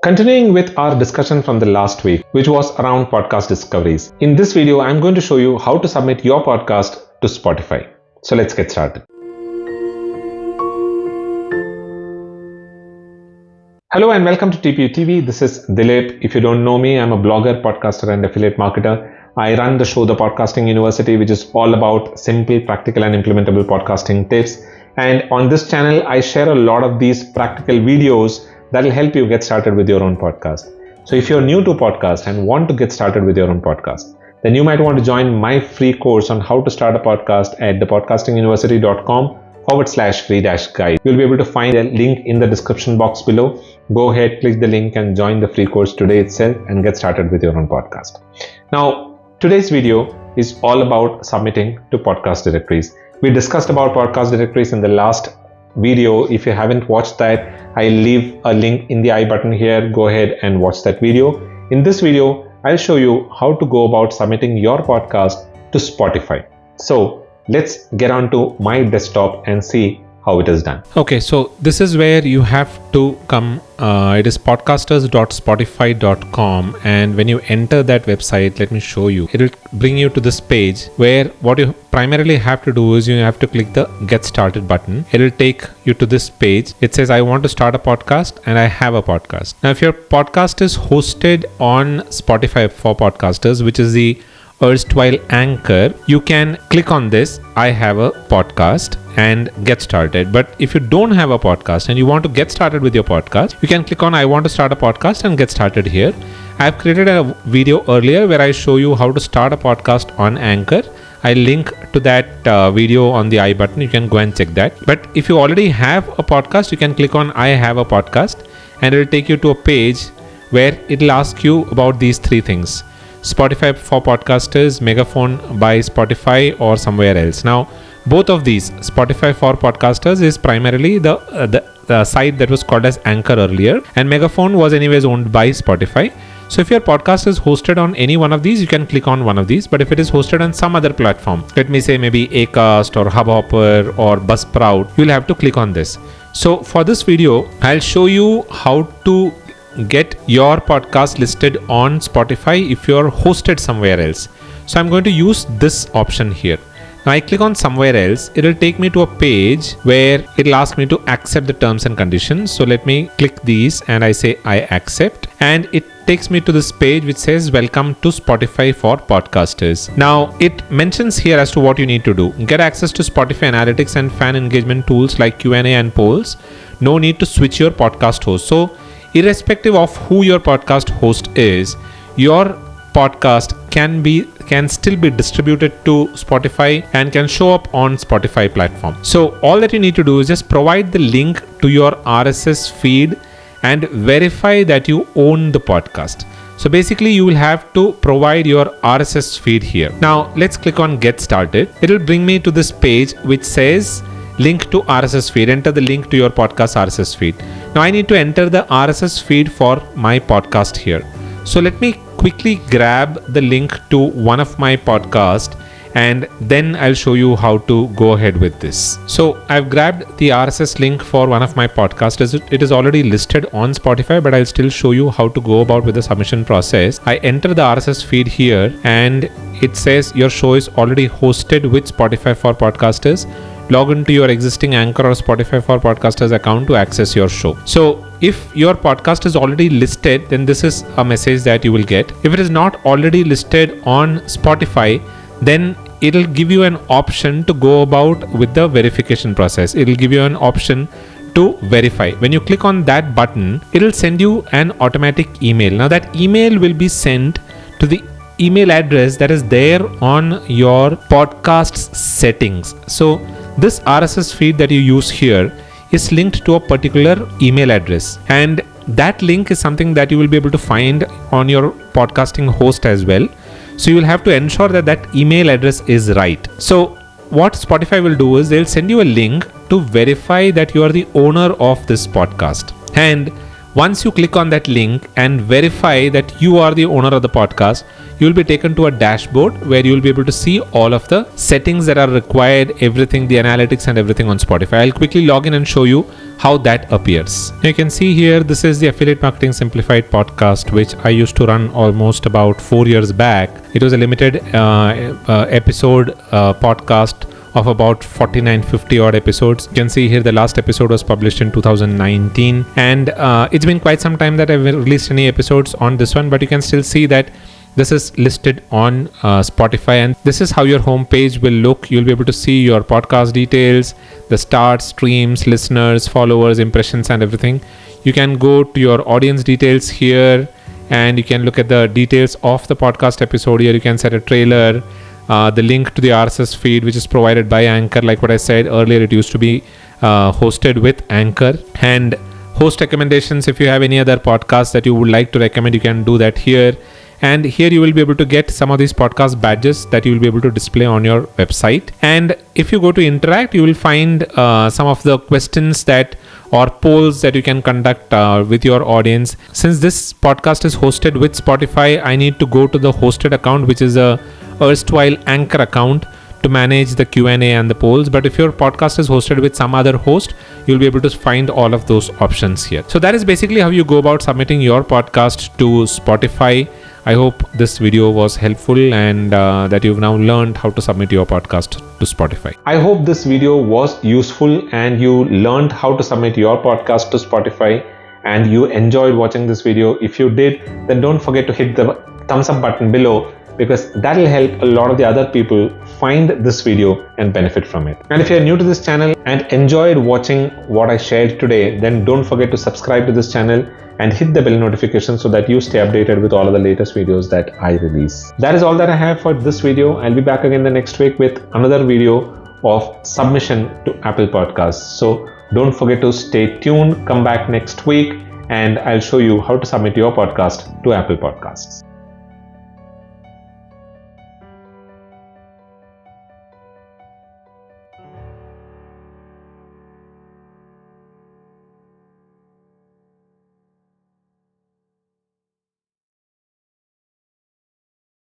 Continuing with our discussion from the last week, which was around podcast discoveries. In this video, I'm going to show you how to submit your podcast to Spotify. So let's get started. Hello and welcome to TPU TV. This is Dilip. If you don't know me, I'm a blogger, podcaster and affiliate marketer. I run the show The Podcasting University, which is all about simple, practical and implementable podcasting tips. And on this channel, I share a lot of these practical videos that will help you get started with your own podcast. So if you're new to podcast and want to get started with your own podcast, then you might want to join my free course on how to start a podcast at thepodcastinguniversity.com/free-guide. You'll be able to find a link in the description box below. Go ahead, click the link and join the free course today itself and get started with your own podcast. Now, today's video is all about submitting to podcast directories. We discussed about podcast directories in the last video. If you haven't watched that, I'll leave a link in the I button here. Go ahead and watch that video. In this video, I'll show you how to go about submitting your podcast to Spotify. So let's get onto my desktop and see how it is done. Okay, so this is where you have to come. It is podcasters.spotify.com, and when you enter that website, let me show you. It will bring you to this page where what you primarily have to do is you have to click the Get Started button. It will take you to this page. It says, I want to start a podcast and I have a podcast. Now, if your podcast is hosted on Spotify for Podcasters, which is the erstwhile Anchor, you can click on this, I have a podcast, and get started. But if you don't have a podcast and you want to get started with your podcast, you can click on I want to start a podcast and get started here. I've created a video earlier where I show you how to start a podcast on Anchor. I link to that video on the I button. You can go and check that. But if you already have a podcast, you can click on I have a podcast and it will take you to a page where it will ask you about these three things: Spotify for Podcasters, Megaphone by Spotify, or somewhere else. Now, both of these, Spotify for Podcasters is primarily the site that was called as Anchor earlier, and Megaphone was anyways owned by Spotify. So if your podcast is hosted on any one of these, you can click on one of these. But if it is hosted on some other platform, let me say maybe Acast or Hubhopper or Buzzsprout, you'll have to click on this. So for this video, I'll show you how to get your podcast listed on Spotify if you're hosted somewhere else. So I'm going to use this option here. Now I click on somewhere else. It will take me to a page where it'll ask me to accept the terms and conditions. So let me click these and I say I accept, and it takes me to this page which says welcome to Spotify for Podcasters. Now it mentions here as to what you need to do. Get access to Spotify analytics and fan engagement tools like Q&A and polls. No need to switch your podcast host. So irrespective of who your podcast host is, your podcast can still be distributed to Spotify and can show up on Spotify platform. So all that you need to do is just provide the link to your RSS feed and verify that you own the podcast. So basically you will have to provide your RSS feed here. Now let's click on Get Started. It will bring me to this page which says link to RSS feed. Enter the link to your podcast RSS feed. Now I need to enter the RSS feed for my podcast here. So let me quickly grab the link to one of my podcasts and then I'll show you how to go ahead with this. So I've grabbed the RSS link for one of my podcasts. It is already listed on Spotify, but I'll still show you how to go about with the submission process. I enter the RSS feed here and it says your show is already hosted with Spotify for Podcasters. Log into your existing Anchor or Spotify for Podcasters account to access your show. So if your podcast is already listed, then this is a message that you will get. If it is not already listed on Spotify, then it'll give you an option to go about with the verification process. It'll give you an option to verify. When you click on that button, it'll send you an automatic email. Now that email will be sent to the email address that is there on your podcast's settings. So this RSS feed that you use here is linked to a particular email address, and that link is something that you will be able to find on your podcasting host as well. So you will have to ensure that that email address is right. So what Spotify will do is they'll send you a link to verify that you are the owner of this podcast. And Once you click on that link and verify that you are the owner of the podcast, you will be taken to a dashboard where you will be able to see all of the settings that are required, everything, the analytics and everything on Spotify. I'll quickly log in and show you how that appears. You can see here, this is the Affiliate Marketing Simplified podcast, which I used to run almost about 4 years back. It was a limited episode podcast of about 49-50 odd episodes. You can see here the last episode was published in 2019, and it's been quite some time that I've released any episodes on this one, but you can still see that this is listed on Spotify, and this is how your homepage will look. You'll be able to see your podcast details, the starts, streams, listeners, followers, impressions and everything. You can go to your audience details here, and you can look at the details of the podcast episode. Here you can set a trailer, the link to the RSS feed, which is provided by Anchor. Like what I said earlier, it used to be hosted with Anchor. And host recommendations, if you have any other podcasts that you would like to recommend, you can do that here. And here you will be able to get some of these podcast badges that you will be able to display on your website. And if you go to interact, you will find some of the questions that or polls that you can conduct with your audience. Since this podcast is hosted with Spotify, I need to go to the hosted account, which is a erstwhile Anchor account, to manage the Q&A and the polls. But if your podcast is hosted with some other host, you'll be able to find all of those options here. So that is basically how you go about submitting your podcast to Spotify. I hope this video was helpful and that you've now learned how to submit your podcast to Spotify. I hope this video was useful and you learned how to submit your podcast to Spotify and you enjoyed watching this video. If you did, then don't forget to hit the thumbs up button below, because that will help a lot of the other people find this video and benefit from it. And if you're new to this channel and enjoyed watching what I shared today, then don't forget to subscribe to this channel and hit the bell notification so that you stay updated with all of the latest videos that I release. That is all that I have for this video. I'll be back again the next week with another video of submission to Apple Podcasts. So don't forget to stay tuned, come back next week, and I'll show you how to submit your podcast to Apple Podcasts.